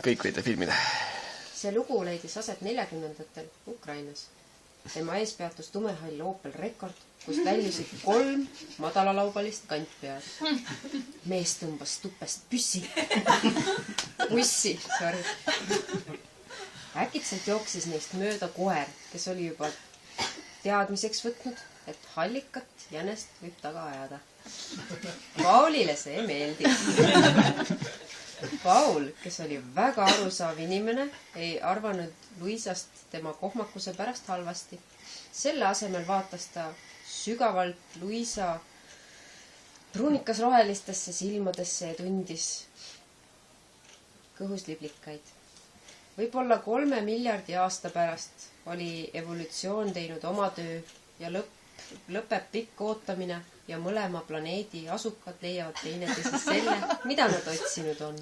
kõik võite filmida. See lugu leidis aset 40ndatel Ukrainas. Tema ees peatus tumehall Opel Rekord, kust väljusid 3 madalalaubalist kantpead. Mees tõmbas tupest bussi, sorry. Äkitselt jooksis neist mööda koer, kes oli juba teadmiseks võtnud, et hallikat jänest võib taga ajada. Paulile see meeldib. Paul, kes oli väga arusaav inimene, ei arvanud Luisast tema kohmakuse pärast halvasti. Selle asemel vaatas ta sügavalt Luisa pruunikas rohelistesse silmadesse ja tundis kõhus liblikaid. Võib-olla 3 miljardi aasta pärast oli evolutsioon teinud oma töö ja lõpeb pikk ootamine ja mõlema planeedi asukad leiavad teineteisest selle, mida nad otsinud on.